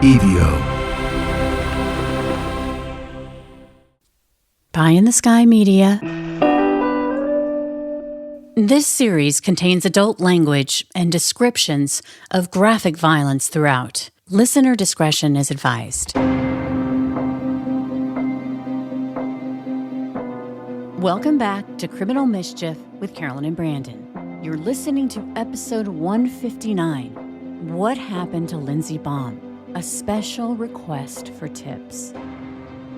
EVO. Pie in the Sky Media. This series contains adult language and descriptions of graphic violence throughout. Listener discretion is advised. Welcome back to Criminal Mischief with Carolyn and Brandon. You're listening to episode 159, What Happened to Lindsey Baum? A special request for tips.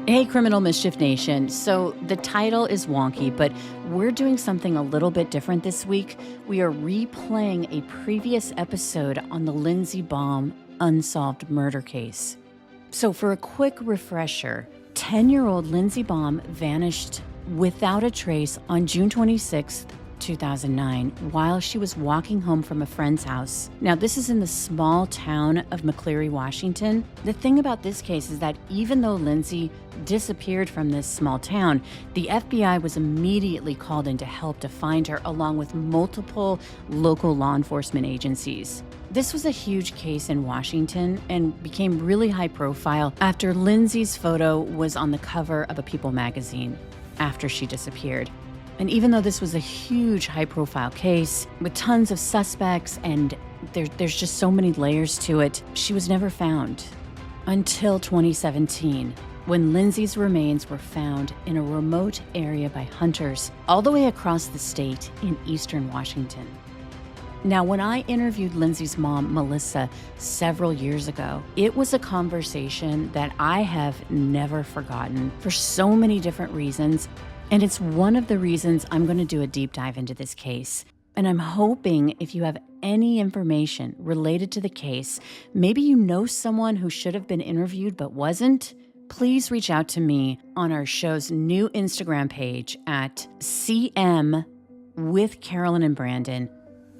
Hey, Criminal Mischief Nation. So the title is wonky, but we're doing something a little bit different this week. We are replaying a previous episode on the Lindsey Baum unsolved murder case. So for a quick refresher, 10-year-old Lindsey Baum vanished without a trace on June 26th, 2009, while she was walking home from a friend's house. Now, this is in the small town of McCleary, Washington. The thing about this case is that even though Lindsey disappeared from this small town, the FBI was immediately called in to help to find her, along with multiple local law enforcement agencies. This was a huge case in Washington and became really high profile after Lindsey's photo was on the cover of a People magazine after she disappeared. And even though this was a huge high-profile case with tons of suspects and there's just so many layers to it, she was never found until 2017, when Lindsey's remains were found in a remote area by hunters all the way across the state in eastern Washington. Now, when I interviewed Lindsey's mom, Melissa, several years ago, it was a conversation that I have never forgotten for so many different reasons. And it's one of the reasons I'm going to do a deep dive into this case. And I'm hoping if you have any information related to the case, maybe you know someone who should have been interviewed but wasn't, please reach out to me on our show's new Instagram page at CM with Carolyn and Brandon.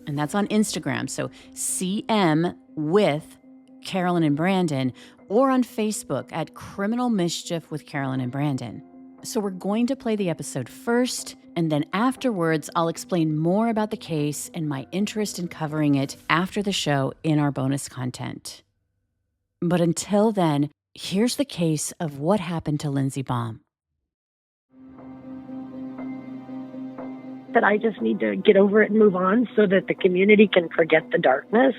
And that's on Instagram. So CM with Carolyn and Brandon, or on Facebook at Criminal Mischief with Carolyn and Brandon. So we're going to play the episode first, and then afterwards, I'll explain more about the case and my interest in covering it after the show in our bonus content. But until then, here's the case of what happened to Lindsey Baum. That I just need to get over it and move on so that the community can forget the darkness.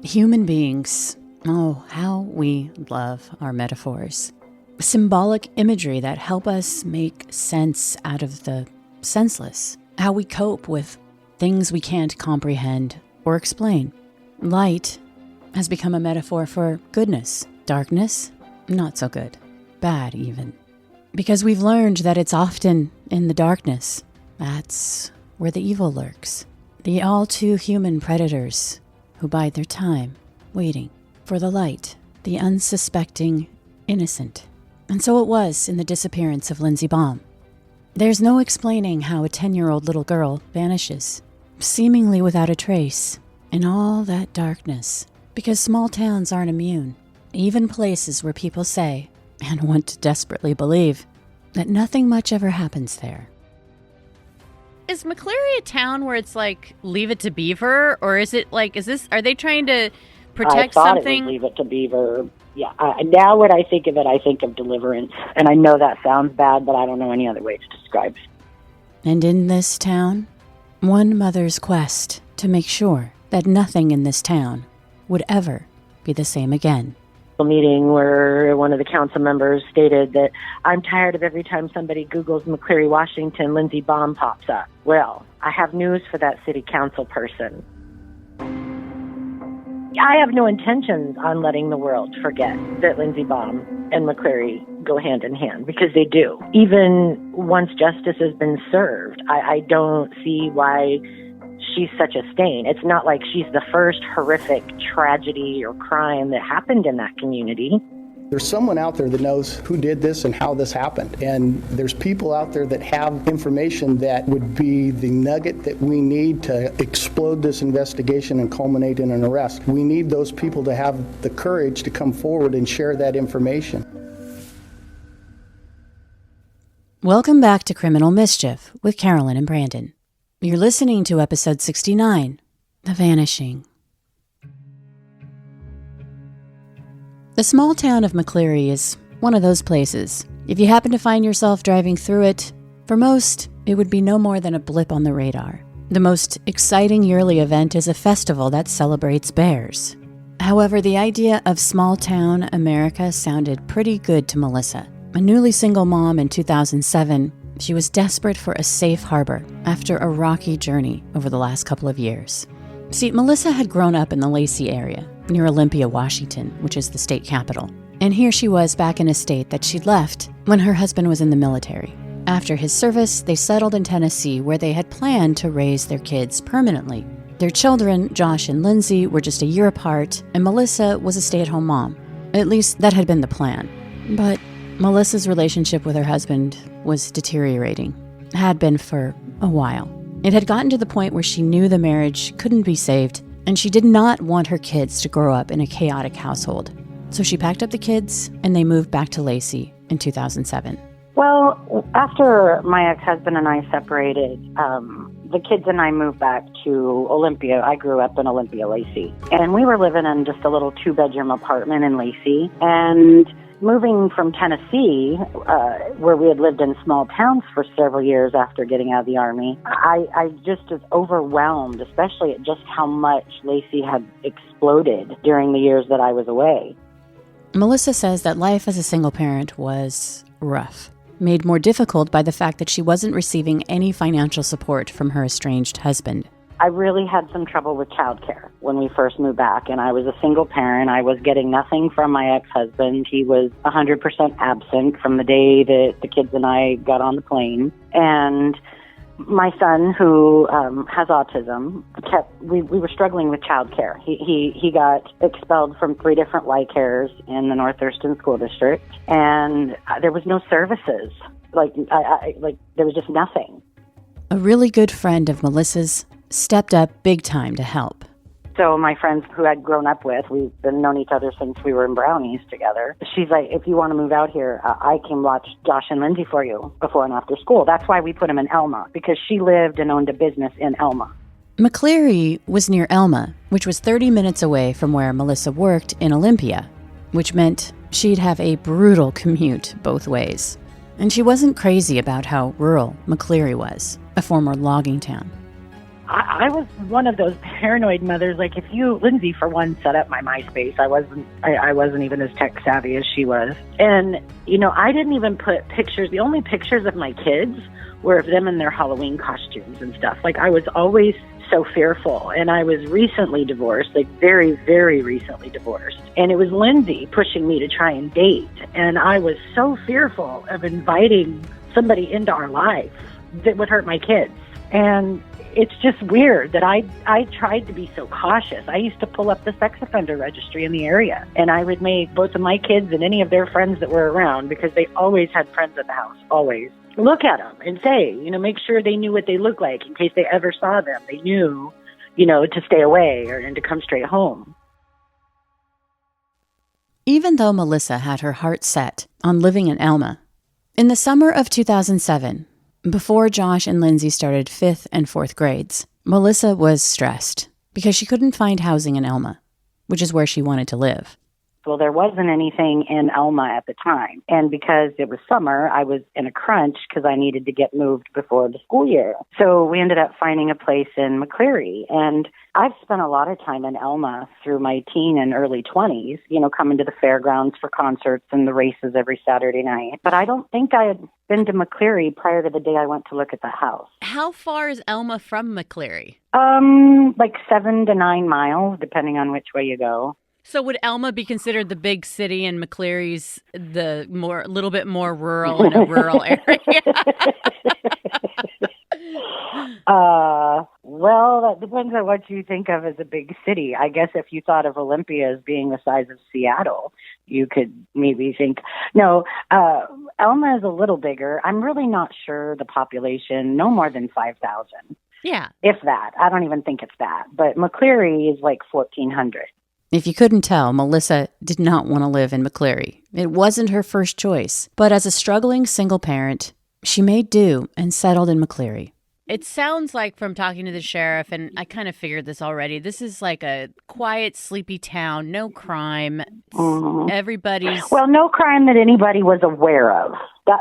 Human beings, oh, how we love our metaphors. Symbolic imagery that help us make sense out of the senseless. How we cope with things we can't comprehend or explain. Light has become a metaphor for goodness. Darkness, not so good. Bad, even. Because we've learned that it's often in the darkness. That's where the evil lurks. The all too human predators who bide their time, waiting for the light, the unsuspecting innocent. And so it was in the disappearance of Lindsey Baum. There's no explaining how a 10-year-old little girl vanishes, seemingly without a trace, in all that darkness. Because small towns aren't immune, even places where people say, and want to desperately believe, that nothing much ever happens there. Is McCleary a town where it's like, leave it to Beaver? Or is it like, are they trying to protect something? I thought it was leave it to Beaver. Yeah, now when I think of it, I think of Deliverance. And I know that sounds bad, but I don't know any other way to describe it. And in this town, one mother's quest to make sure that nothing in this town would ever be the same again. A meeting where one of the council members stated that I'm tired of every time somebody Googles McCleary, Washington, Lindsey Baum pops up. Well, I have news for that city council person. I have no intentions on letting the world forget that Lindsey Baum and McCleary go hand in hand, because they do. Even once justice has been served, I don't see why she's such a stain. It's not like she's the first horrific tragedy or crime that happened in that community. There's someone out there that knows who did this and how this happened. And there's people out there that have information that would be the nugget that we need to explode this investigation and culminate in an arrest. We need those people to have the courage to come forward and share that information. Welcome back to Criminal Mischief with Carolyn and Brandon. You're listening to episode 69, The Vanishing. The small town of McCleary is one of those places. If you happen to find yourself driving through it, for most, it would be no more than a blip on the radar. The most exciting yearly event is a festival that celebrates bears. However, the idea of small-town America sounded pretty good to Melissa. A newly single mom in 2007, she was desperate for a safe harbor after a rocky journey over the last couple of years. See, Melissa had grown up in the Lacey area, near Olympia, Washington, which is the state capital. And here she was back in a state that she'd left when her husband was in the military. After his service, they settled in Tennessee, where they had planned to raise their kids permanently. Their children, Josh and Lindsey, were just a year apart, and Melissa was a stay-at-home mom. At least that had been the plan. But Melissa's relationship with her husband was deteriorating. Had been for a while. It had gotten to the point where she knew the marriage couldn't be saved, and she did not want her kids to grow up in a chaotic household. So she packed up the kids, and they moved back to Lacey in 2007. Well, after my ex-husband and I separated, the kids and I moved back to Olympia. I grew up in Olympia, Lacey. And we were living in just a little 2-bedroom apartment in Lacey. And moving from Tennessee, where we had lived in small towns for several years after getting out of the Army, I just was overwhelmed, especially at just how much Lacey had exploded during the years that I was away. Melissa says that life as a single parent was rough, made more difficult by the fact that she wasn't receiving any financial support from her estranged husband. I really had some trouble with childcare when we first moved back, and I was a single parent. I was getting nothing from my ex-husband. He was 100% absent from the day that the kids and I got on the plane. And my son, who has autism, we were struggling with childcare. He got expelled from 3 different Y cares in the North Thurston School District, and there was no services. There was just nothing. A really good friend of Melissa's stepped up big time to help. So my friends who I'd grown up with, we've been known each other since we were in Brownies together. She's like, if you want to move out here, I can watch Josh and Lindsey for you before and after school. That's why we put them in Elma, because she lived and owned a business in Elma. McCleary was near Elma, which was 30 minutes away from where Melissa worked in Olympia, which meant she'd have a brutal commute both ways. And she wasn't crazy about how rural McCleary was, a former logging town. I was one of those paranoid mothers. Like, if you, Lindsey, for one, set up my MySpace, I wasn't even as tech savvy as she was. And, I didn't even put pictures. The only pictures of my kids were of them in their Halloween costumes and stuff. Like, I was always so fearful. And I was recently divorced, like very, very recently divorced. And it was Lindsey pushing me to try and date. And I was so fearful of inviting somebody into our life that would hurt my kids. And it's just weird that I tried to be so cautious. I used to pull up the sex offender registry in the area, and I would make both of my kids and any of their friends that were around, because they always had friends at the house, always, look at them and say, make sure they knew what they looked like in case they ever saw them. They knew, to stay away and to come straight home. Even though Melissa had her heart set on living in Elma, in the summer of 2007, before Josh and Lindsey started 5th and 4th grades, Melissa was stressed because she couldn't find housing in Elma, which is where she wanted to live. Well, there wasn't anything in Elma at the time. And because it was summer, I was in a crunch because I needed to get moved before the school year. So we ended up finding a place in McCleary. And I've spent a lot of time in Elma through my teen and early 20s, coming to the fairgrounds for concerts and the races every Saturday night. But I don't think I had been to McCleary prior to the day I went to look at the house. How far is Elma from McCleary? Like 7 to 9 miles, depending on which way you go. So would Elma be considered the big city and McCleary's the little bit more rural in a rural area? Well, that depends on what you think of as a big city. I guess if you thought of Olympia as being the size of Seattle, you could maybe think, no, Elma is a little bigger. I'm really not sure the population, no more than 5,000. Yeah. If that. I don't even think it's that. But McCleary is like 1,400. If you couldn't tell, Melissa did not want to live in McCleary. It wasn't her first choice. But as a struggling single parent, she made do and settled in McCleary. It sounds like from talking to the sheriff, and I kind of figured this already, this is like a quiet, sleepy town, no crime. Everybody's... Well, no crime that anybody was aware of.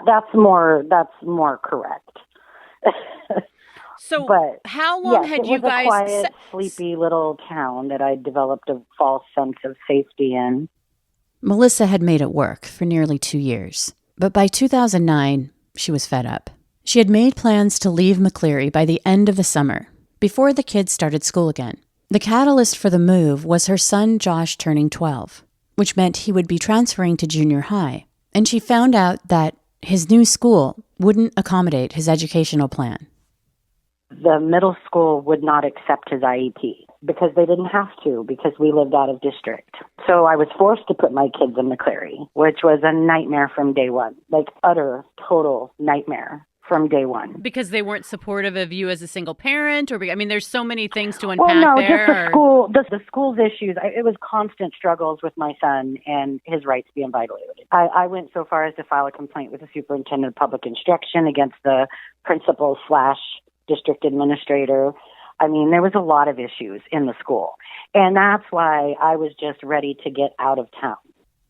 That's more correct. So but, how long had you guys... It was a quiet, sleepy little town that I developed a false sense of safety in. Melissa had made it work for nearly 2 years. But by 2009, she was fed up. She had made plans to leave McCleary by the end of the summer, before the kids started school again. The catalyst for the move was her son Josh turning 12, which meant he would be transferring to junior high. And she found out that his new school wouldn't accommodate his educational plan. The middle school would not accept his IEP because they didn't have to, because we lived out of district. So I was forced to put my kids in McCleary, which was a nightmare from day one, like utter, total nightmare from day one. Because they weren't supportive of you as a single parent? Or, I mean, there's so many things to unpack there. Just the school's issues. It was constant struggles with my son and his rights being violated. I went so far as to file a complaint with the superintendent of public instruction against the principal/district administrator. I mean, there was a lot of issues in the school. And that's why I was just ready to get out of town.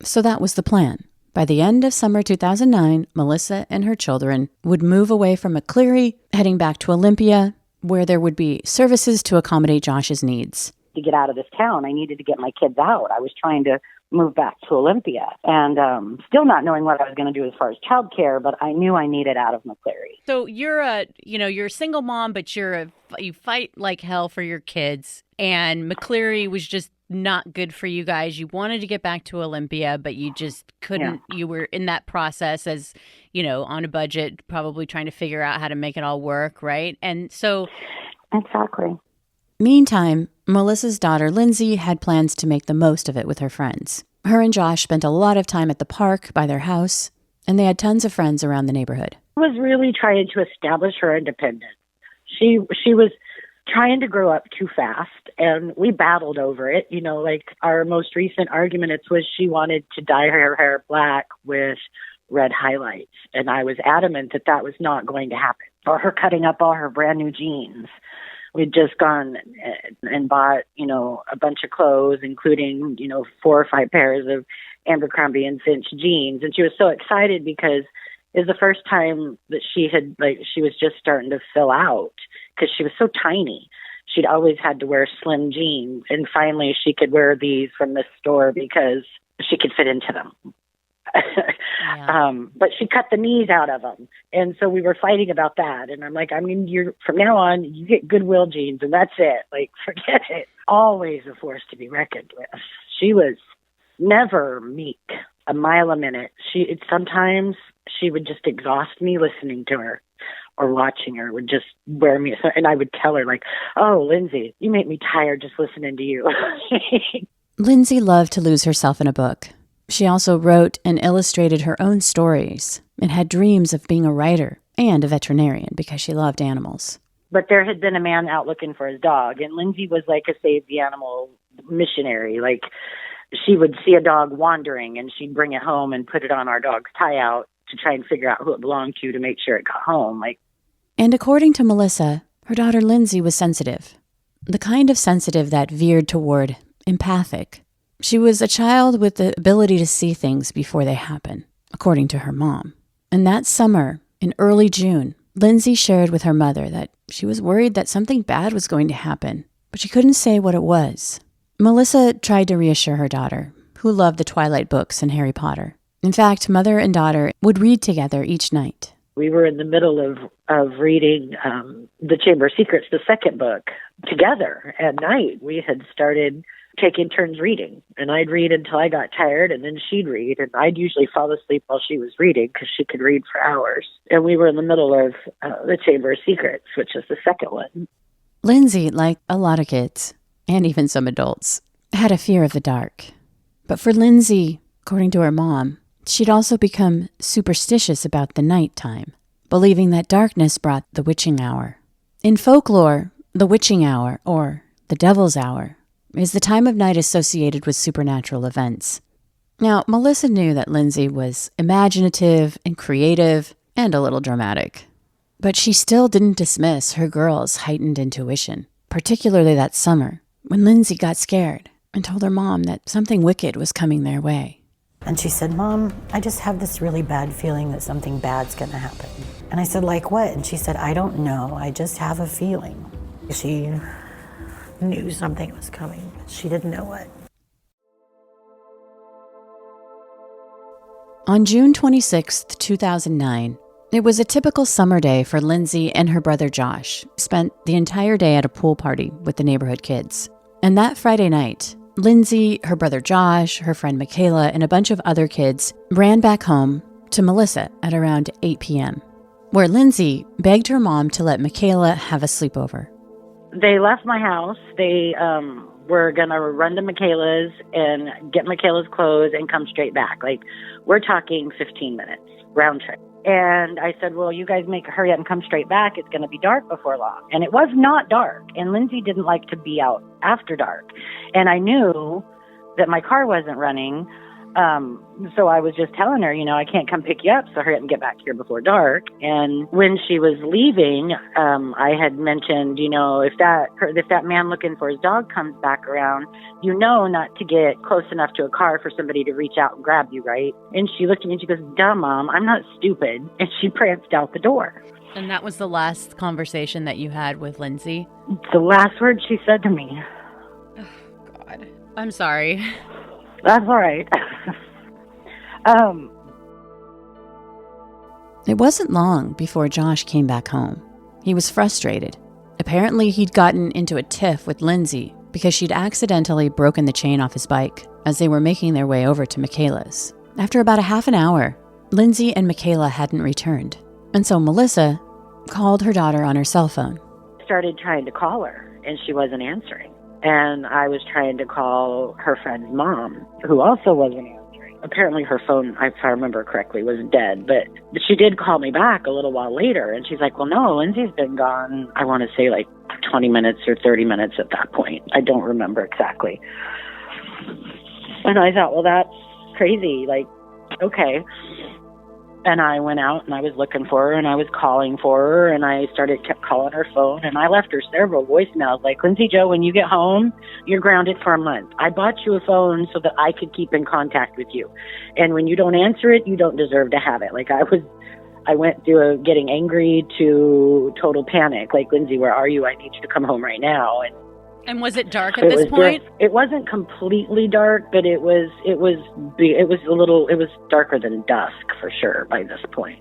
So that was the plan. By the end of summer 2009, Melissa and her children would move away from McCleary, heading back to Olympia, where there would be services to accommodate Josh's needs. To get out of this town, I needed to get my kids out. I was trying to move back to Olympia and still not knowing what I was going to do as far as childcare, but I knew I needed out of McCleary. So you're a single mom, but you fight like hell for your kids, and McCleary was just not good for you guys. You wanted to get back to Olympia, but you just couldn't. Yeah. You were in that process as, on a budget, probably trying to figure out how to make it all work, right? And so... Exactly. Meantime, Melissa's daughter, Lindsey, had plans to make the most of it with her friends. Her and Josh spent a lot of time at the park by their house, and they had tons of friends around the neighborhood. I was really trying to establish her independence. She was trying to grow up too fast, and we battled over it. Like our most recent argument, it was she wanted to dye her hair black with red highlights, and I was adamant that was not going to happen. Or her cutting up all her brand new jeans. We'd just gone and bought, a bunch of clothes, including, 4 or 5 pairs of Abercrombie and Finch jeans. And she was so excited because it was the first time that she was just starting to fill out because she was so tiny. She'd always had to wear slim jeans. And finally she could wear these from the store because she could fit into them. Yeah. But she cut the knees out of them. And so we were fighting about that. And I'm like, you're from now on, you get Goodwill jeans and that's it. Like, forget it. Always a force to be reckoned with. She was never meek, a mile a minute. Sometimes she would just exhaust me listening to her or watching her, would just wear me. And I would tell her like, oh, Lindsey, you make me tired just listening to you. Lindsey loved to lose herself in a book. She also wrote and illustrated her own stories and had dreams of being a writer and a veterinarian because she loved animals. But there had been a man out looking for his dog, and Lindsey was like a save the animal missionary. Like, she would see a dog wandering, and she'd bring it home and put it on our dog's tie-out to try and figure out who it belonged to make sure it got home. And according to Melissa, her daughter Lindsey was sensitive, the kind of sensitive that veered toward empathic. She was a child with the ability to see things before they happen, according to her mom. And that summer, in early June, Lindsey shared with her mother that she was worried that something bad was going to happen, but she couldn't say what it was. Melissa tried to reassure her daughter, who loved the Twilight books and Harry Potter. In fact, mother and daughter would read together each night. We were in the middle of reading The Chamber of Secrets, the second book, together at night. We had started taking turns reading, and I'd read until I got tired, and then she'd read, and I'd usually fall asleep while she was reading because she could read for hours. And we were in the middle of The Chamber of Secrets, which is the second one. Lindsey, like a lot of kids, and even some adults, had a fear of the dark. But for Lindsey, according to her mom, she'd also become superstitious about the nighttime, believing that darkness brought the witching hour. In folklore, the witching hour, or the devil's hour, is the time of night associated with supernatural events. Now, Melissa knew that Lindsey was imaginative and creative and a little dramatic. But she still didn't dismiss her girl's heightened intuition, particularly that summer when Lindsey got scared and told her mom that something wicked was coming their way. And she said, "Mom, I just have this really bad feeling that something bad's gonna happen." And I said, "Like what?" And she said, "I don't know, I just have a feeling." She knew something was coming, but she didn't know what. On June 26, 2009, it was a typical summer day for Lindsey and her brother Josh, who spent the entire day at a pool party with the neighborhood kids. And that Friday night, Lindsey, her brother Josh, her friend Michaela, and a bunch of other kids ran back home to Melissa at around 8 p.m., where Lindsey begged her mom to let Michaela have a sleepover. They left my house. They were going to run to Michaela's and get Michaela's clothes and come straight back. Like, we're talking 15 minutes, round trip. And I said, well, you guys hurry up and come straight back. It's going to be dark before long. And it was not dark. And Lindsey didn't like to be out after dark. And I knew that my car wasn't running. So I was just telling her, I can't come pick you up, so hurry up and get back here before dark. And when she was leaving, I had mentioned, if that man looking for his dog comes back around, not to get close enough to a car for somebody to reach out and grab you, right? And she looked at me and she goes, "Duh, Mom, I'm not stupid." And she pranced out the door. And that was the last conversation that you had with Lindsey? The last word she said to me. Oh, God. I'm sorry. That's all right. It wasn't long before Josh came back home. He was frustrated. Apparently, he'd gotten into a tiff with Lindsey because she'd accidentally broken the chain off his bike as they were making their way over to Michaela's. After about a half an hour, Lindsey and Michaela hadn't returned, and so Melissa called her daughter on her cell phone. Started trying to call her, and she wasn't answering. And I was trying to call her friend's mom, who also wasn't answering. Apparently her phone, if I remember correctly, was dead. But she did call me back a little while later, and she's like, well, no, Lindsey's been gone, I want to say like 20 minutes or 30 minutes at that point. I don't remember exactly. And I thought, well, that's crazy. Like, okay. And I went out and I was looking for her and I was calling for her and I kept calling her phone and I left her several voicemails like, "Lindsey Jo, when you get home, you're grounded for a month. I bought you a phone so that I could keep in contact with you. And when you don't answer it, you don't deserve to have it." Like I went through getting angry to total panic. Like, "Lindsey, where are you? I need you to come home right now." And was it dark at this point? It wasn't completely dark, but it was darker than dusk for sure by this point.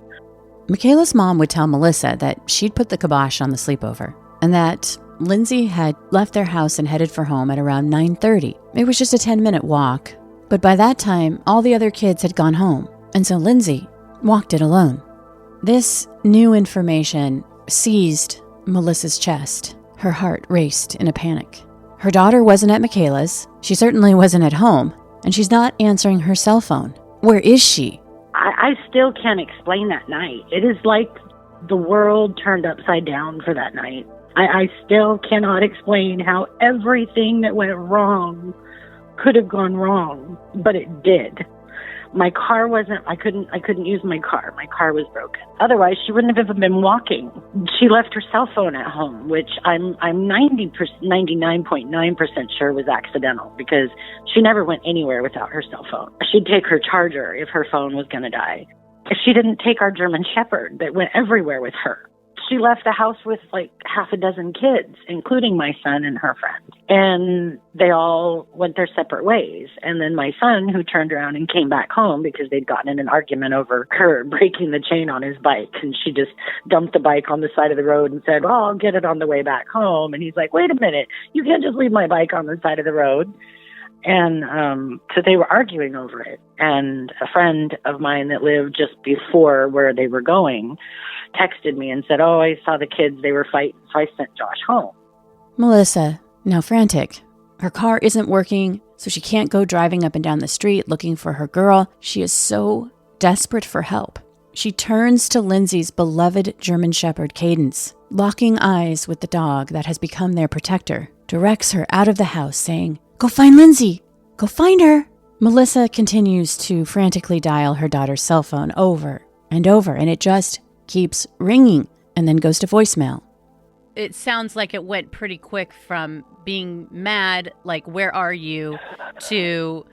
Michaela's mom would tell Melissa that she'd put the kibosh on the sleepover and that Lindsey had left their house and headed for home at around 9:30. It was just a 10-minute walk, but by that time, all the other kids had gone home, and so Lindsey walked it alone. This new information seized Melissa's chest. Her heart raced in a panic. Her daughter wasn't at Michaela's. She certainly wasn't at home. And she's not answering her cell phone. Where is she? I still can't explain that night. It is like the world turned upside down for that night. I still cannot explain how everything that went wrong could have gone wrong, but it did. My car I couldn't use my car. My car was broken. Otherwise, she wouldn't have even been walking. She left her cell phone at home, which I'm 99.9% sure was accidental because she never went anywhere without her cell phone. She'd take her charger if her phone was going to die. She didn't take our German Shepherd that went everywhere with her. She left the house with like half a dozen kids, including my son and her friend. And they all went their separate ways. And then my son, who turned around and came back home because they'd gotten in an argument over her breaking the chain on his bike. And she just dumped the bike on the side of the road and said, "Well, I'll get it on the way back home." And he's like, "Wait a minute, you can't just leave my bike on the side of the road." And so they were arguing over it. And a friend of mine that lived just before where they were going texted me and said, "Oh, I saw the kids, they were fighting, so I sent Josh home." Melissa, now frantic. Her car isn't working, so she can't go driving up and down the street looking for her girl. She is so desperate for help. She turns to Lindsey's beloved German Shepherd, Cadence, locking eyes with the dog that has become their protector, directs her out of the house saying, "Go find Lindsey! Go find her!" Melissa continues to frantically dial her daughter's cell phone over and over, and it just keeps ringing and then goes to voicemail. It sounds like it went pretty quick from being mad, like, where are you, to,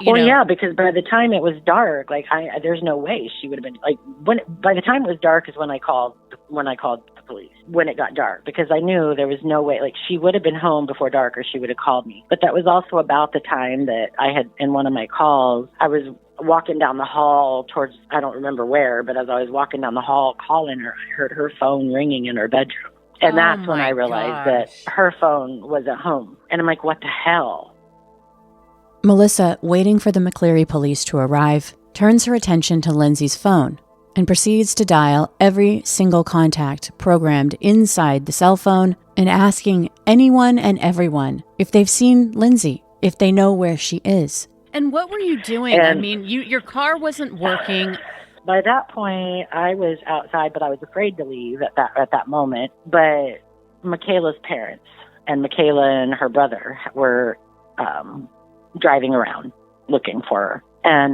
yeah, because by the time it was dark, like, there's no way she would have been, like, by the time it was dark is when I called the police, when it got dark, because I knew there was no way, like, she would have been home before dark or she would have called me. But that was also about the time that I had, in one of my calls, I was walking down the hall towards, I don't remember where, but as I was walking down the hall calling her, I heard her phone ringing in her bedroom. And that's when I realized that her phone was at home. And I'm like, what the hell? Melissa, waiting for the McCleary police to arrive, turns her attention to Lindsey's phone and proceeds to dial every single contact programmed inside the cell phone and asking anyone and everyone if they've seen Lindsey, if they know where she is. And what were you doing? I mean, your car wasn't working. By that point, I was outside, but I was afraid to leave at that moment. But Michaela's parents and Michaela and her brother were driving around looking for her. And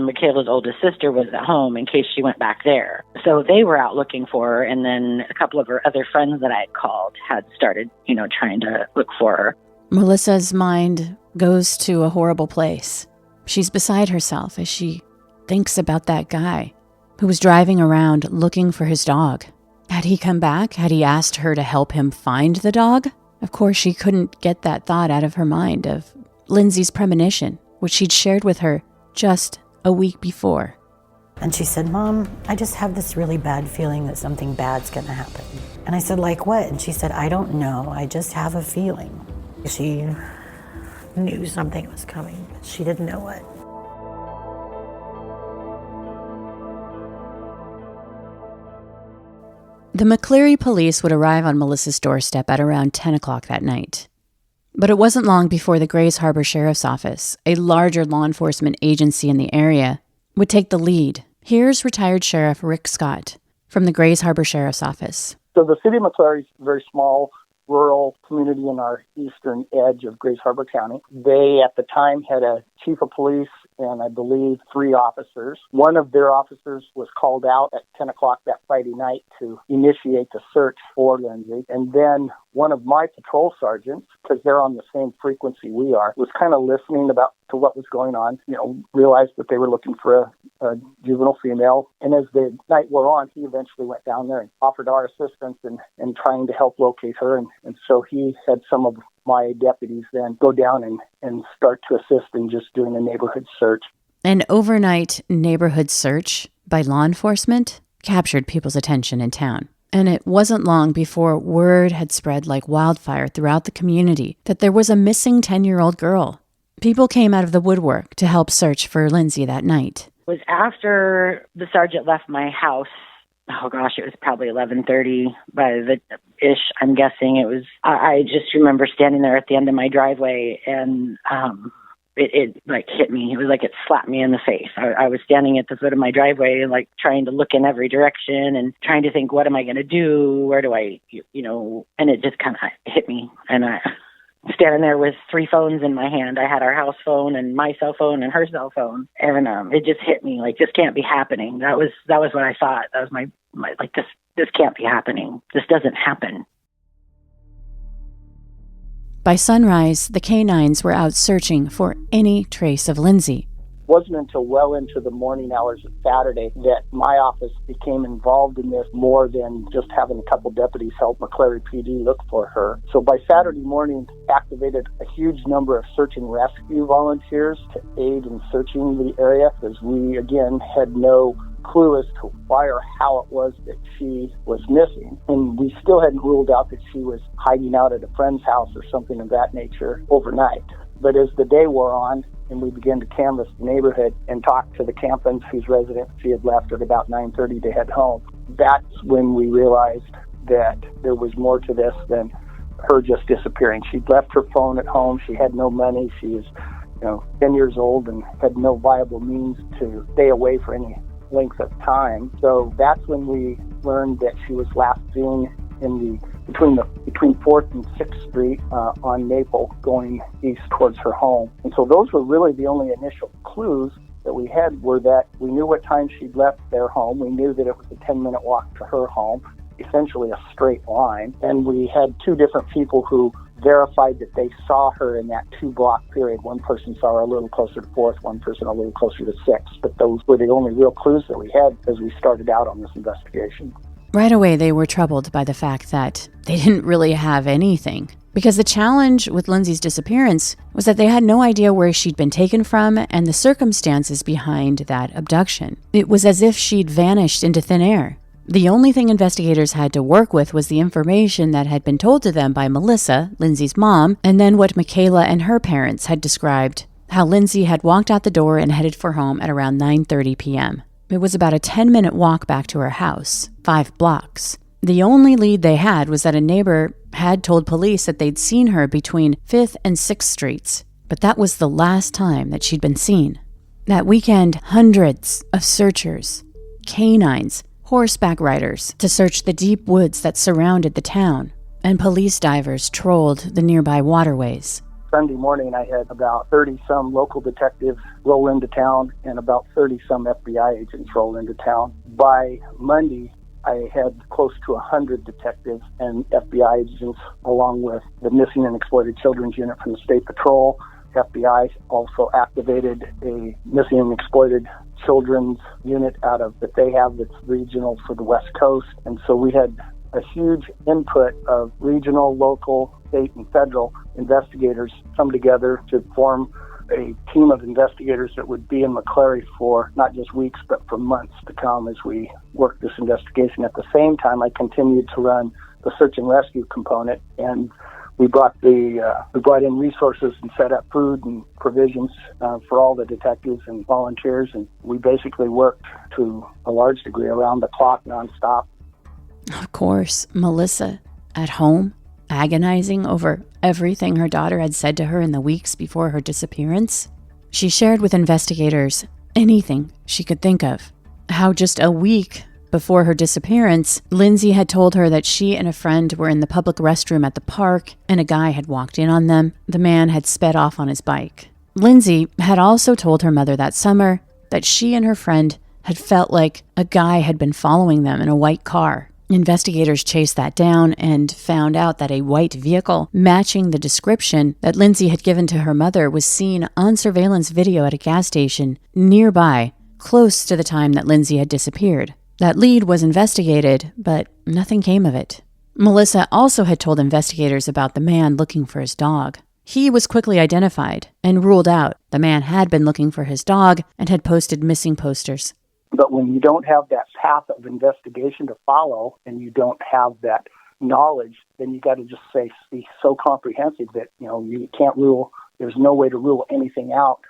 Michaela's oldest sister was at home in case she went back there. So they were out looking for her. And then a couple of her other friends that I had called had started, trying to look for her. Melissa's mind goes to a horrible place. She's beside herself as she thinks about that guy who was driving around looking for his dog. Had he come back? Had he asked her to help him find the dog? Of course, she couldn't get that thought out of her mind of Lindsey's premonition, which she'd shared with her just a week before. And she said, Mom, I just have this really bad feeling that something bad's gonna happen. And I said, like what? And she said, I don't know, I just have a feeling. She knew something was coming, but she didn't know what. The McCleary police would arrive on Melissa's doorstep at around 10 o'clock that night. But it wasn't long before the Grays Harbor Sheriff's Office, a larger law enforcement agency in the area, would take the lead. Here's retired Sheriff Rick Scott from the Grays Harbor Sheriff's Office. So the city of McCleary is a very small rural community in our eastern edge of Grays Harbor County. They, at the time, had a chief of police and I believe 3 officers. One of their officers was called out at 10 o'clock that Friday night to initiate the search for Lindsey. And then one of my patrol sergeants, because they're on the same frequency we are, was kind of listening to what was going on, realized that they were looking for a juvenile female. And as the night wore on, he eventually went down there and offered our assistance in trying to help locate her. And so he had some of my deputies then go down and start to assist in just doing a neighborhood search. An overnight neighborhood search by law enforcement captured people's attention in town. And it wasn't long before word had spread like wildfire throughout the community that there was a missing 10-year-old girl. People came out of the woodwork to help search for Lindsey that night. It was after the sergeant left my house. Oh gosh, it was probably 11:30 by the ish. I'm guessing it was. I just remember standing there at the end of my driveway, and it like hit me. It was like it slapped me in the face. I was standing at the foot of my driveway, like trying to look in every direction and trying to think, what am I going to do? Where do I, And it just kind of hit me, and I. Standing there with 3 phones in my hand. I had our house phone and my cell phone and her cell phone. And it just hit me like, this can't be happening. That was what I thought. That was my like, this can't be happening. This doesn't happen. By sunrise, the canines were out searching for any trace of Lindsey. It wasn't until well into the morning hours of Saturday that my office became involved in this more than just having a couple deputies help McCleary PD look for her. So by Saturday morning, activated a huge number of search and rescue volunteers to aid in searching the area, because we, again, had no clue as to why or how it was that she was missing. And we still hadn't ruled out that she was hiding out at a friend's house or something of that nature overnight. But as the day wore on, and we began to canvass the neighborhood and talk to the Campins whose residence she had left at about 9:30 to head home, that's when we realized that there was more to this than her just disappearing. She'd left her phone at home. She had no money. She was 10 years old and had no viable means to stay away for any length of time. So that's when we learned that she was last seen in between 4th and 6th Street on Maple going east towards her home. And so those were really the only initial clues that we had were that we knew what time she'd left their home. We knew that it was a 10-minute walk to her home, essentially a straight line. And we had two different people who verified that they saw her in that 2-block period. One person saw her a little closer to 4th, one person a little closer to 6th. But those were the only real clues that we had as we started out on this investigation. Right away, they were troubled by the fact that they didn't really have anything. Because the challenge with Lindsey's disappearance was that they had no idea where she'd been taken from and the circumstances behind that abduction. It was as if she'd vanished into thin air. The only thing investigators had to work with was the information that had been told to them by Melissa, Lindsey's mom, and then what Michaela and her parents had described, how Lindsey had walked out the door and headed for home at around 9:30 p.m. It was about a 10-minute walk back to her house, 5 blocks. The only lead they had was that a neighbor had told police that they'd seen her between 5th and 6th Streets, but that was the last time that she'd been seen. That weekend, hundreds of searchers, canines, horseback riders to search the deep woods that surrounded the town, and police divers trolled the nearby waterways. Sunday morning, I had about 30-some local detectives roll into town and about 30-some FBI agents roll into town. By Monday, I had close to 100 detectives and FBI agents, along with the Missing and Exploited Children's Unit from the State Patrol. FBI also activated a Missing and Exploited Children's Unit that they have that's regional for the West Coast. And so we had a huge input of regional, local, state, and federal investigators come together to form a team of investigators that would be in McCleary for not just weeks, but for months to come as we worked this investigation. At the same time, I continued to run the search and rescue component, and we brought in resources and set up food and provisions for all the detectives and volunteers, and we basically worked to a large degree around the clock, nonstop. Of course, Melissa, at home, agonizing over everything her daughter had said to her in the weeks before her disappearance. She shared with investigators anything she could think of. How just a week before her disappearance, Lindsey had told her that she and a friend were in the public restroom at the park and a guy had walked in on them. The man had sped off on his bike. Lindsey had also told her mother that summer that she and her friend had felt like a guy had been following them in a white car. Investigators chased that down and found out that a white vehicle matching the description that Lindsey had given to her mother was seen on surveillance video at a gas station nearby, close to the time that Lindsey had disappeared. That lead was investigated, but nothing came of it. Melissa also had told investigators about the man looking for his dog. He was quickly identified and ruled out. The man had been looking for his dog and had posted missing posters. But when you don't have that path of investigation to follow and you don't have that knowledge, then you got to just be so comprehensive that, you can't rule, there's no way to rule anything out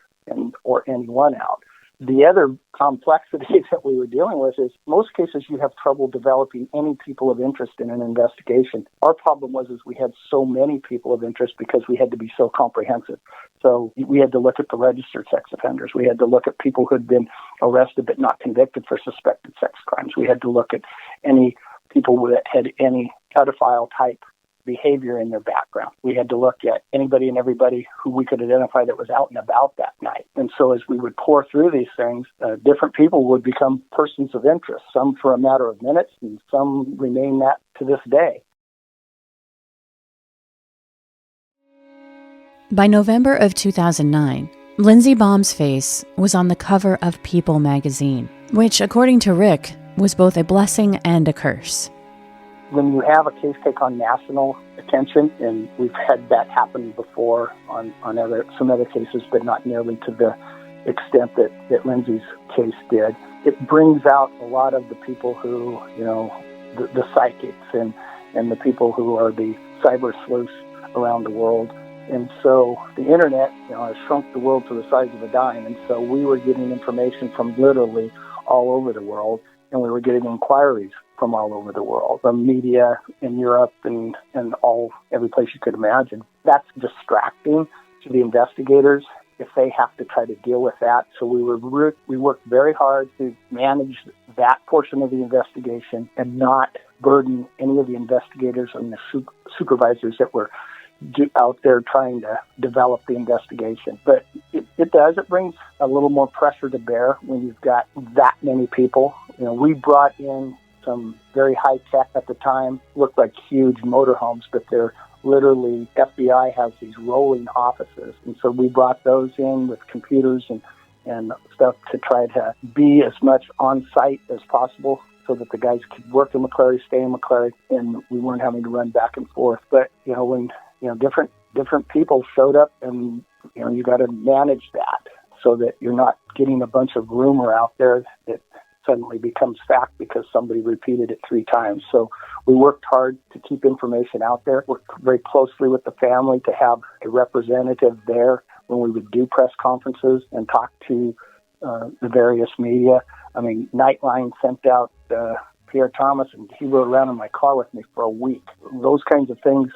or anyone out. The other complexity that we were dealing with is most cases you have trouble developing any people of interest in an investigation. Our problem was we had so many people of interest because we had to be so comprehensive. So we had to look at the registered sex offenders. We had to look at people who had been arrested but not convicted for suspected sex crimes. We had to look at any people that had any pedophile type behavior in their background. We had to look at anybody and everybody who we could identify that was out and about that night. And so as we would pour through these things, different people would become persons of interest, some for a matter of minutes and some remain that to this day. By November of 2009, Lindsey Baum's face was on the cover of People magazine, which, according to Rick, was both a blessing and a curse. When you have a case take on national attention, and we've had that happen before on some other cases, but not nearly to the extent that Lindsey's case did, it brings out a lot of the people who, the psychics and the people who are the cyber sleuths around the world. And so the internet, has shrunk the world to the size of a dime. And so we were getting information from literally all over the world, and we were getting inquiries from all over the world, from media in Europe and every place you could imagine. That's distracting to the investigators if they have to try to deal with that. So we worked very hard to manage that portion of the investigation and not burden any of the investigators and the supervisors that were out there trying to develop the investigation. But It does. It brings a little more pressure to bear when you've got that many people. We brought in some very high tech at the time, looked like huge motorhomes, but they're literally, FBI has these rolling offices. And so we brought those in with computers and stuff to try to be as much on site as possible so that the guys could work in McCleary, stay in McCleary, and we weren't having to run back and forth. But, when, different people showed up, and, you got to manage that so that you're not getting a bunch of rumor out there that suddenly becomes fact because somebody repeated it 3 times. So we worked hard to keep information out there, worked very closely with the family to have a representative there when we would do press conferences and talk to the various media. I mean, Nightline sent out Pierre Thomas, and he rode around in my car with me for a week. Those kinds of things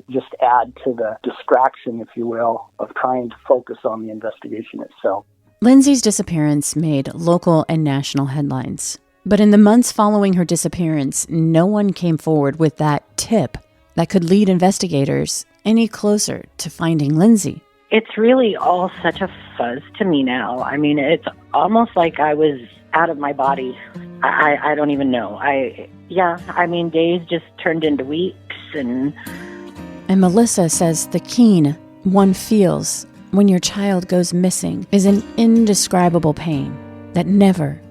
just add to the distraction, if you will, of trying to focus on the investigation itself. Lindsey's disappearance made local and national headlines. But in the months following her disappearance, no one came forward with that tip that could lead investigators any closer to finding Lindsey. It's really all such a fuzz to me now. I mean, it's almost like I was out of my body. I don't even know. Days just turned into weeks. And Melissa says the keen one feels when your child goes missing is an indescribable pain that never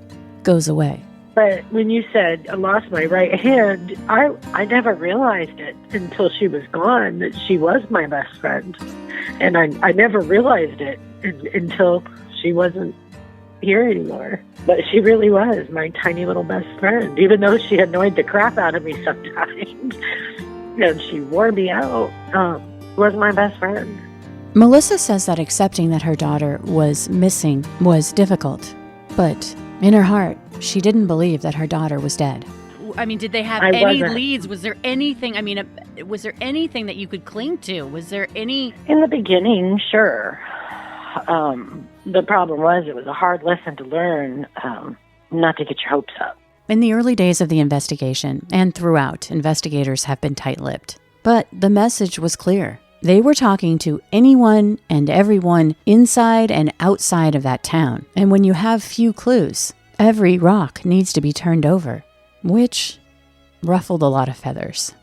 goes away. But when you said I lost my right hand, I never realized it until she was gone that she was my best friend. And I never realized it until she wasn't here anymore. But she really was my tiny little best friend, even though she annoyed the crap out of me sometimes. And she wore me out. Was my best friend. Melissa says that accepting that her daughter was missing was difficult. But in her heart, she didn't believe that her daughter was dead. I mean, did they have any leads? Was there anything? I mean, was there anything that you could cling to? Was there any? In the beginning, sure. The problem was it was a hard lesson to learn, not to get your hopes up. In the early days of the investigation, and throughout, investigators have been tight-lipped. But the message was clear. They were talking to anyone and everyone inside and outside of that town. And when you have few clues, every rock needs to be turned over, which ruffled a lot of feathers.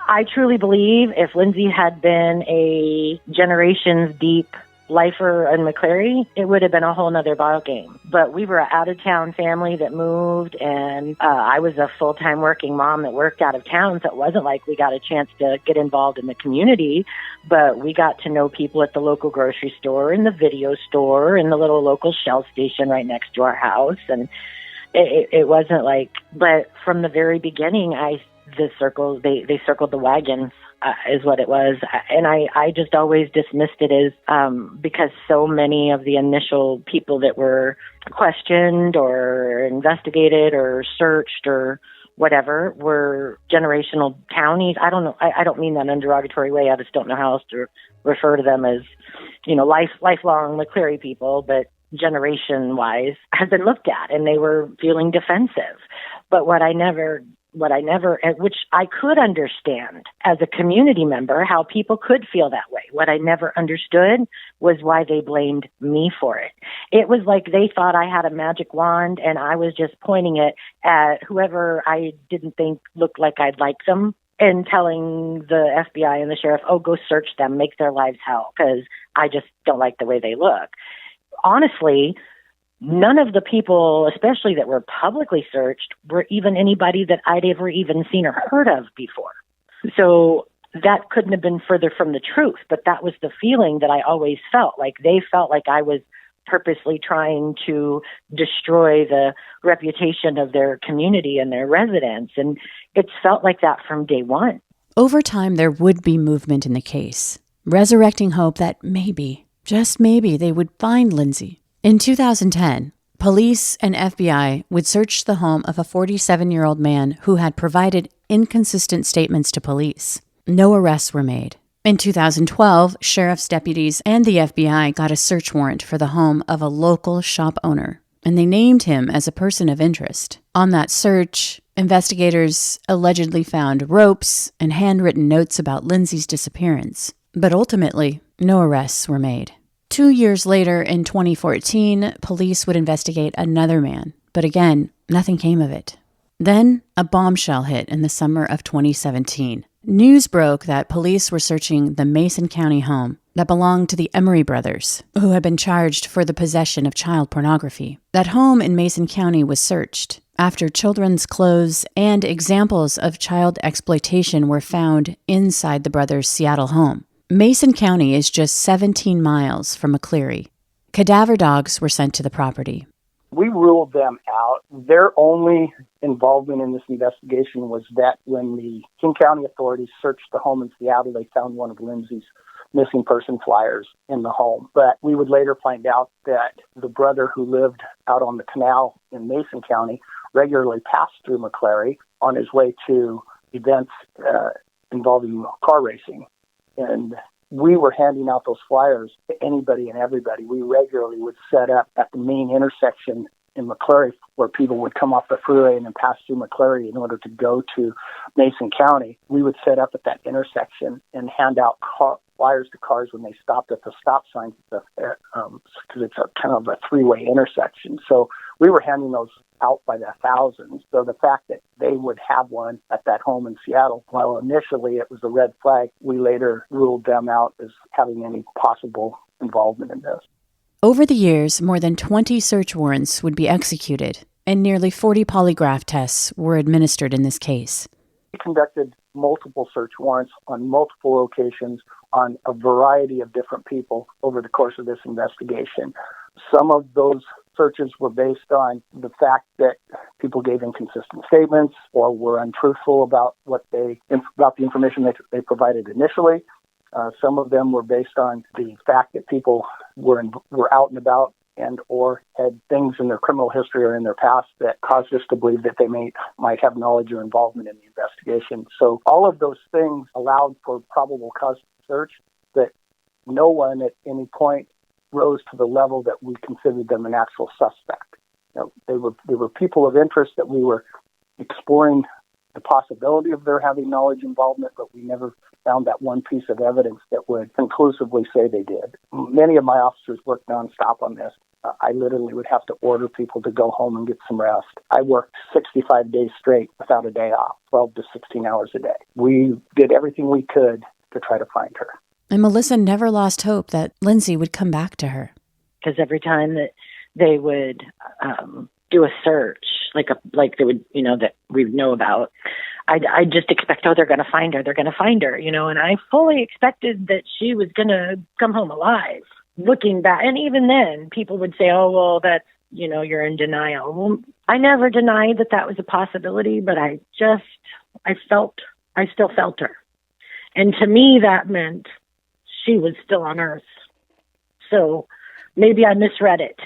I truly believe if Lindsey had been a generations deep lifer in McCleary, it would have been a whole nother ballgame. But we were an out-of-town family that moved, and I was a full-time working mom that worked out of town, so it wasn't like we got a chance to get involved in the community, but we got to know people at the local grocery store, in the video store, in the little local Shell station right next to our house, and it wasn't like, but from the very beginning, they circled the wagons. Is what it was. And I just always dismissed it as because so many of the initial people that were questioned or investigated or searched or whatever were generational townies. I don't know. I don't mean that in a derogatory way. I just don't know how else to refer to them as, lifelong McCleary people, but generation-wise have been looked at, and they were feeling defensive. But what I never, which I could understand as a community member, how people could feel that way. What I never understood was why they blamed me for it. It was like they thought I had a magic wand and I was just pointing it at whoever I didn't think looked like I'd like them and telling the FBI and the sheriff, oh, go search them, make their lives hell, because I just don't like the way they look. Honestly, none of the people, especially that were publicly searched, were even anybody that I'd ever even seen or heard of before. So that couldn't have been further from the truth, but that was the feeling that I always felt. Like they felt like I was purposely trying to destroy the reputation of their community and their residents, and it's felt like that from day one. Over time, there would be movement in the case, resurrecting hope that maybe, just maybe, they would find Lindsey. In 2010, police and FBI would search the home of a 47-year-old man who had provided inconsistent statements to police. No arrests were made. In 2012, sheriff's deputies and the FBI got a search warrant for the home of a local shop owner, and they named him as a person of interest. On that search, investigators allegedly found ropes and handwritten notes about Lindsey's disappearance, but ultimately, no arrests were made. 2 years later, in 2014, police would investigate another man, but again, nothing came of it. Then, a bombshell hit in the summer of 2017. News broke that police were searching the Mason County home that belonged to the Emery brothers, who had been charged for the possession of child pornography. That home in Mason County was searched after children's clothes and examples of child exploitation were found inside the brothers' Seattle home. Mason County is just 17 miles from McCleary. Cadaver dogs were sent to the property. We ruled them out. Their only involvement in this investigation was that when the King County authorities searched the home in Seattle, they found one of Lindsey's missing person flyers in the home. But we would later find out that the brother who lived out on the canal in Mason County regularly passed through McCleary on his way to events involving car racing. And we were handing out those flyers to anybody and everybody. We regularly would set up at the main intersection in McCleary where people would come off the freeway and then pass through McCleary in order to go to Mason County. We would set up at that intersection and hand out flyers to cars when they stopped at the stop signs because it's a kind of a three-way intersection. So we were handing those out by the thousands. So the fact that they would have one at that home in Seattle, while initially it was a red flag, we later ruled them out as having any possible involvement in this. Over the years, more than 20 search warrants would be executed, and nearly 40 polygraph tests were administered in this case. We conducted multiple search warrants on multiple locations on a variety of different people over the course of this investigation. Some of those searches were based on the fact that people gave inconsistent statements or were untruthful about the information they provided initially. Some of them were based on the fact that people were out and about and or had things in their criminal history or in their past that caused us to believe that they might have knowledge or involvement in the investigation. So all of those things allowed for probable cause to search, but no one at any point rose to the level that we considered them an actual suspect. They were people of interest that we were exploring the possibility of their having knowledge involvement, but we never found that one piece of evidence that would conclusively say they did. Many of my officers worked nonstop on this. I literally would have to order people to go home and get some rest. I worked 65 days straight without a day off, 12 to 16 hours a day. We did everything we could to try to find her. And Melissa never lost hope that Lindsey would come back to her. Because every time that they would do a search, like they would, that we know about, I just expect, they're going to find her, and I fully expected that she was going to come home alive. Looking back, and even then, people would say, oh, well, that's, you're in denial. Well, I never denied that was a possibility, but I still felt her. And to me, that meant she was still on Earth. So maybe I misread it.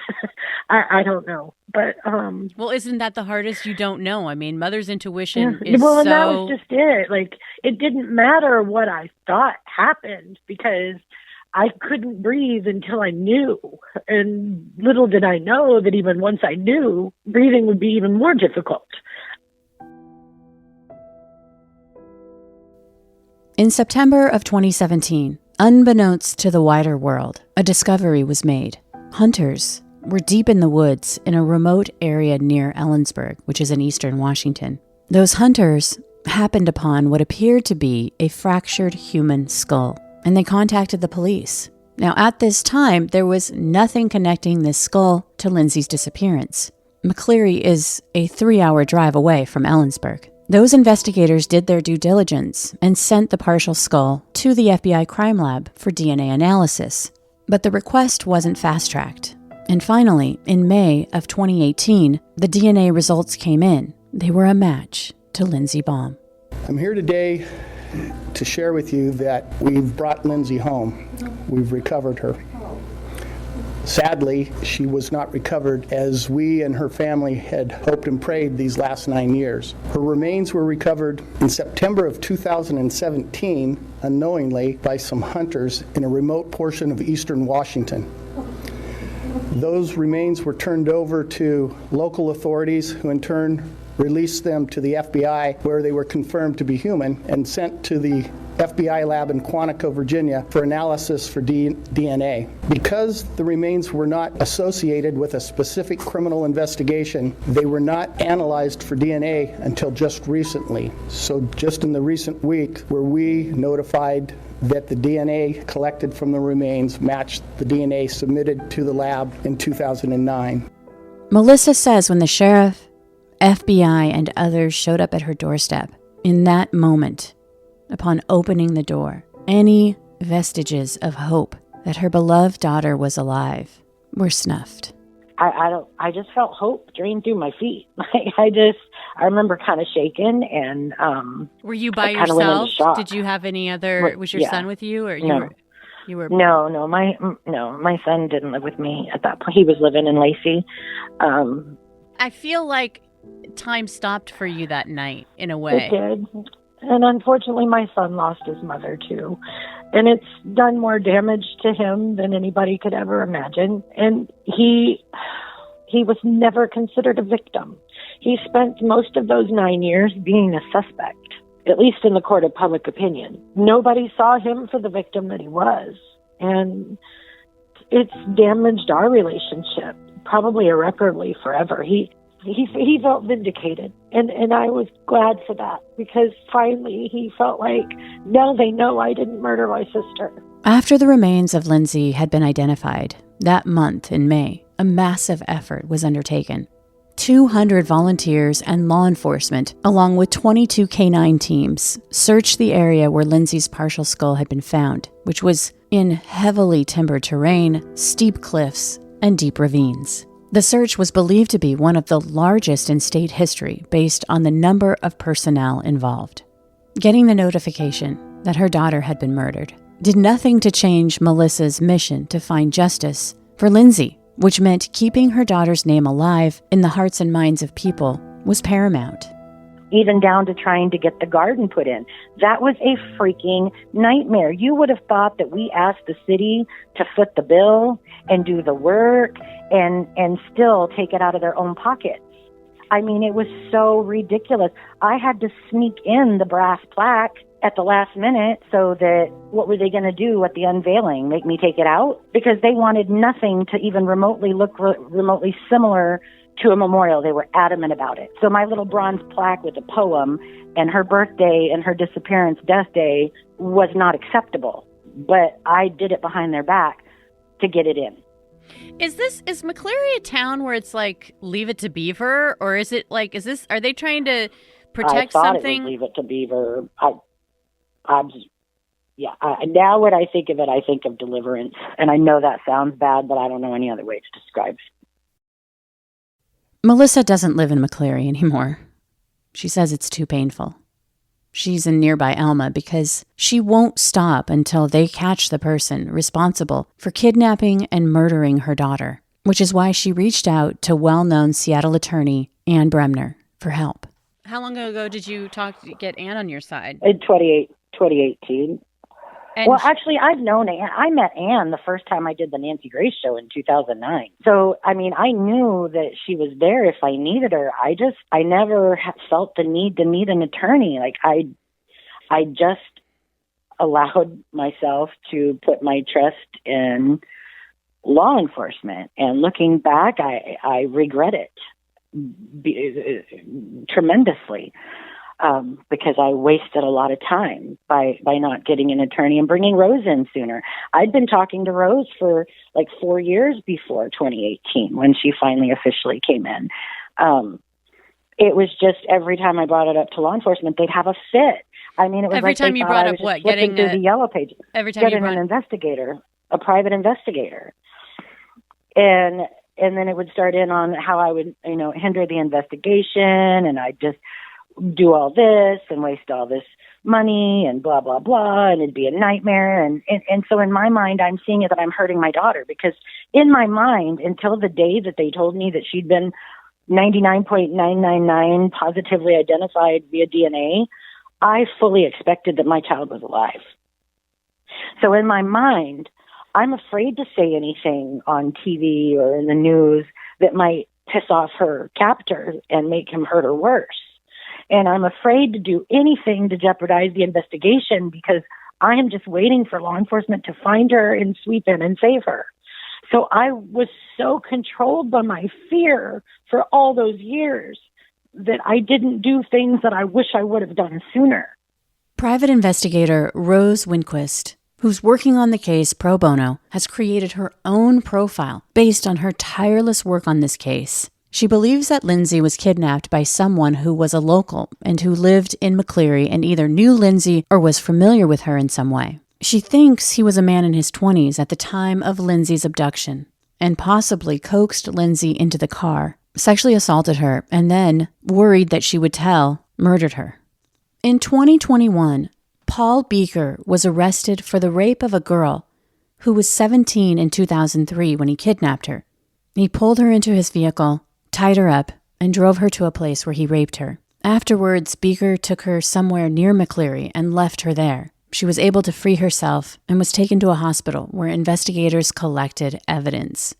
I don't know. But well, isn't that the hardest? You don't know. I mean, mother's intuition is well, and that was just it. Like, it didn't matter what I thought happened because I couldn't breathe until I knew. And little did I know that even once I knew, breathing would be even more difficult. In September of 2017, unbeknownst to the wider world, a discovery was made. Hunters were deep in the woods in a remote area near Ellensburg, which is in eastern Washington. Those hunters happened upon what appeared to be a fractured human skull, and they contacted the police. Now, at this time, there was nothing connecting this skull to Lindsey's disappearance. McCleary is a 3-hour drive away from Ellensburg. Those investigators did their due diligence and sent the partial skull to the FBI crime lab for DNA analysis. But the request wasn't fast-tracked. And finally, in May of 2018, the DNA results came in. They were a match to Lindsey Baum. I'm here today to share with you that we've brought Lindsey home. We've recovered her. Sadly, she was not recovered as we and her family had hoped and prayed these last 9 years. Her remains were recovered in September of 2017, unknowingly, by some hunters in a remote portion of eastern Washington. Those remains were turned over to local authorities, who in turn released them to the FBI, where they were confirmed to be human and sent to the FBI lab in Quantico, Virginia for analysis for DNA DNA. Because the remains were not associated with a specific criminal investigation, they were not analyzed for DNA until just recently. So just in the recent week were we notified that the DNA collected from the remains matched the DNA submitted to the lab in 2009. Melissa says when the sheriff, FBI, and others showed up at her doorstep, in that moment, upon opening the door, any vestiges of hope that her beloved daughter was alive were snuffed. I just felt hope drain through my feet. I remember kind of shaking and Were you by I kinda went into yourself? shock. Did you have any other? Was your Yeah. son with you, or No. you were? No, my son didn't live with me at that point. He was living in Lacey. I feel like time stopped for you that night in a way. It did. And unfortunately, my son lost his mother, too. And it's done more damage to him than anybody could ever imagine. And he was never considered a victim. He spent most of those 9 years being a suspect, at least in the court of public opinion. Nobody saw him for the victim that he was. And it's damaged our relationship, probably irreparably forever. He felt vindicated, and I was glad for that, because finally he felt like, now they know I didn't murder my sister. After the remains of Lindsey had been identified, that month in May, a massive effort was undertaken. 200 volunteers and law enforcement, along with 22 canine teams, searched the area where Lindsey's partial skull had been found, which was in heavily timbered terrain, steep cliffs, and deep ravines. The search was believed to be one of the largest in state history based on the number of personnel involved. Getting the notification that her daughter had been murdered did nothing to change Melissa's mission to find justice for Lindsey, which meant keeping her daughter's name alive in the hearts and minds of people was paramount. Even down to trying to get the garden put in. That was a freaking nightmare. You would have thought that we asked the city to foot the bill and do the work and still take it out of their own pockets. I mean, it was so ridiculous. I had to sneak in the brass plaque at the last minute so that, what were they going to do at the unveiling? Make me take it out? Because they wanted nothing to even remotely look remotely similar to a memorial. They were adamant about it. So my little bronze plaque with a poem and her birthday and her disappearance death day was not acceptable. But I did it behind their back to get it in. Is McCleary a town where it's like Leave It to Beaver, or is it like, are they trying to protect I thought something? It was Leave It to Beaver. Now when I think of it, I think of Deliverance. And I know that sounds bad, but I don't know any other way to describe it. Melissa doesn't live in McCleary anymore. She says it's too painful. She's in nearby Alma because she won't stop until they catch the person responsible for kidnapping and murdering her daughter, which is why she reached out to well-known Seattle attorney Ann Bremner for help. How long ago did you get Ann on your side? In 2018. And Well, actually, I've known Ann. I met Ann the first time I did the Nancy Grace show in 2009. So, I mean, I knew that she was there if I needed her. I never felt the need to need an attorney. Like, I just allowed myself to put my trust in law enforcement. And looking back, I regret it tremendously. Because I wasted a lot of time by not getting an attorney and bringing Rose in sooner. I'd been talking to Rose for like 4 years before 2018 when she finally officially came in. It was just every time I brought it up to law enforcement, they'd have a fit. I mean, it was every like time they you thought brought I up was just what? flipping through the yellow pages. Every time you Getting brought an investigator, a private investigator. And then it would start in on how I would, hinder the investigation, and I'd just do all this and waste all this money and blah, blah, blah, and it'd be a nightmare. And so in my mind, I'm seeing it that I'm hurting my daughter, because in my mind, until the day that they told me that she'd been 99.999 positively identified via DNA, I fully expected that my child was alive. So in my mind, I'm afraid to say anything on TV or in the news that might piss off her captor and make him hurt her worse. And I'm afraid to do anything to jeopardize the investigation, because I am just waiting for law enforcement to find her and sweep in and save her. So I was so controlled by my fear for all those years that I didn't do things that I wish I would have done sooner. Private investigator Rose Winquist, who's working on the case pro bono, has created her own profile based on her tireless work on this case. She believes that Lindsey was kidnapped by someone who was a local and who lived in McCleary and either knew Lindsey or was familiar with her in some way. She thinks he was a man in his 20s at the time of Lindsey's abduction and possibly coaxed Lindsey into the car, sexually assaulted her, and then, worried that she would tell, murdered her. In 2021, Paul Beaker was arrested for the rape of a girl who was 17 in 2003 when he kidnapped her. He pulled her into his vehicle, tied her up, and drove her to a place where he raped her. Afterwards, Beaker took her somewhere near McCleary and left her there. She was able to free herself and was taken to a hospital where investigators collected evidence.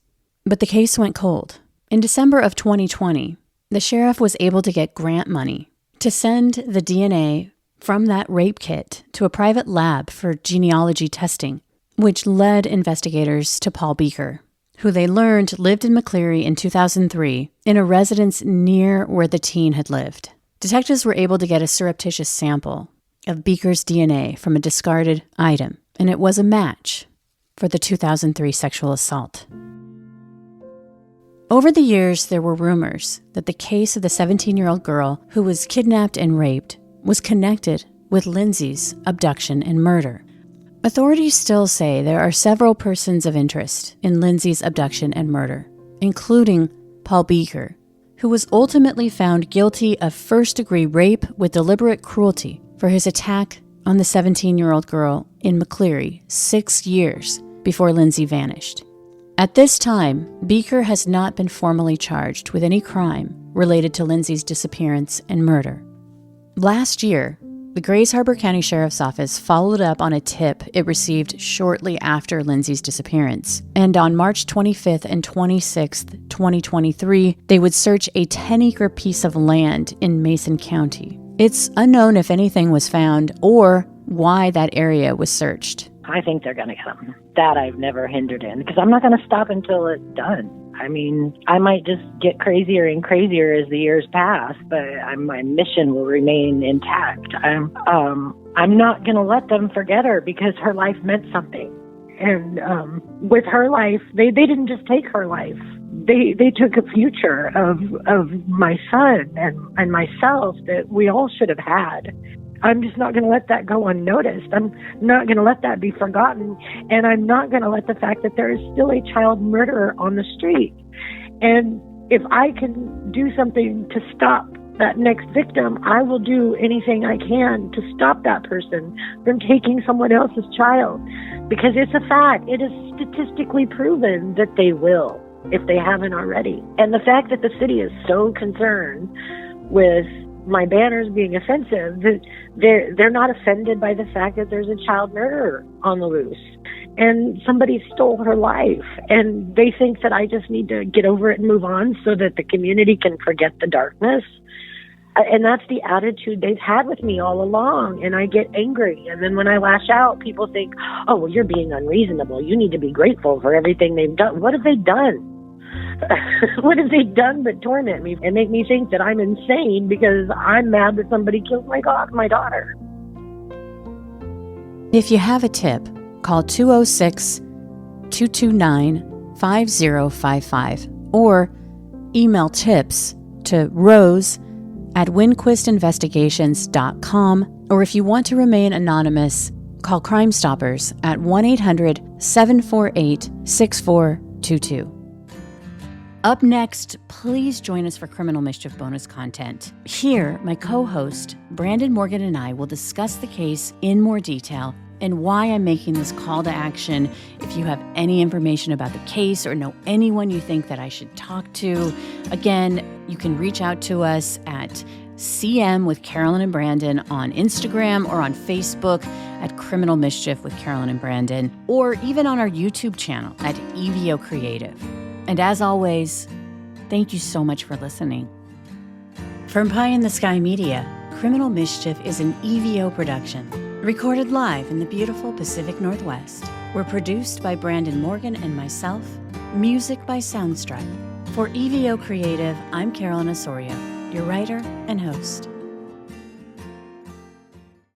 But the case went cold. In December of 2020, the sheriff was able to get grant money to send the DNA from that rape kit to a private lab for genealogy testing, which led investigators to Paul Beaker, who they learned lived in McCleary in 2003 in a residence near where the teen had lived. Detectives were able to get a surreptitious sample of Beaker's DNA from a discarded item, and it was a match for the 2003 sexual assault. Over the years, there were rumors that the case of the 17-year-old girl who was kidnapped and raped was connected with Lindsey's abduction and murder. Authorities still say there are several persons of interest in Lindsey's abduction and murder, including Paul Beaker, who was ultimately found guilty of first-degree rape with deliberate cruelty for his attack on the 17-year-old girl in McCleary 6 years before Lindsey vanished. At this time, Beaker has not been formally charged with any crime related to Lindsey's disappearance and murder. Last year, the Grays Harbor County Sheriff's Office followed up on a tip it received shortly after Lindsey's disappearance. And on March 25th and 26th, 2023, they would search a 10-acre piece of land in Mason County. It's unknown if anything was found or why that area was searched. I think they're going to get them. That I've never hindered in, because I'm not going to stop until it's done. I mean, I might just get crazier and crazier as the years pass, but my mission will remain intact. I'm not going to let them forget her because her life meant something. And with her life, they didn't just take her life. They took a future of my son and myself that we all should have had. I'm just not going to let that go unnoticed. I'm not going to let that be forgotten. And I'm not going to let the fact that there is still a child murderer on the street. And if I can do something to stop that next victim, I will do anything I can to stop that person from taking someone else's child. Because it's a fact. It is statistically proven that they will, if they haven't already. And the fact that the city is so concerned with my banners being offensive, they're not offended by the fact that there's a child murderer on the loose and somebody stole her life, and they think that I just need to get over it and move on so that the community can forget the darkness. And that's the attitude they've had with me all along, and I get angry. And then when I lash out, people think, oh, well, you're being unreasonable. You need to be grateful for everything they've done. What have they done? What have they done but torment me and make me think that I'm insane because I'm mad that somebody killed my daughter? If you have a tip, call 206-229-5055 or email tips to rose@winquistinvestigations.com, or if you want to remain anonymous, call Crime Stoppers at 1-800-748-6422. Up next, please join us for Criminal Mischief bonus content. Here, my co-host, Brandon Morgan, and I will discuss the case in more detail and why I'm making this call to action. If you have any information about the case or know anyone you think that I should talk to, again, you can reach out to us at CM with Carolyn and Brandon on Instagram or on Facebook at Criminal Mischief with Carolyn and Brandon, or even on our YouTube channel at EVO Creative. And as always, thank you so much for listening. From Pie in the Sky Media, Criminal Mischief is an EVO production. Recorded live in the beautiful Pacific Northwest. Were produced by Brandon Morgan and myself. Music by Soundstripe. For EVO Creative, I'm Carolyn Ossorio, your writer and host.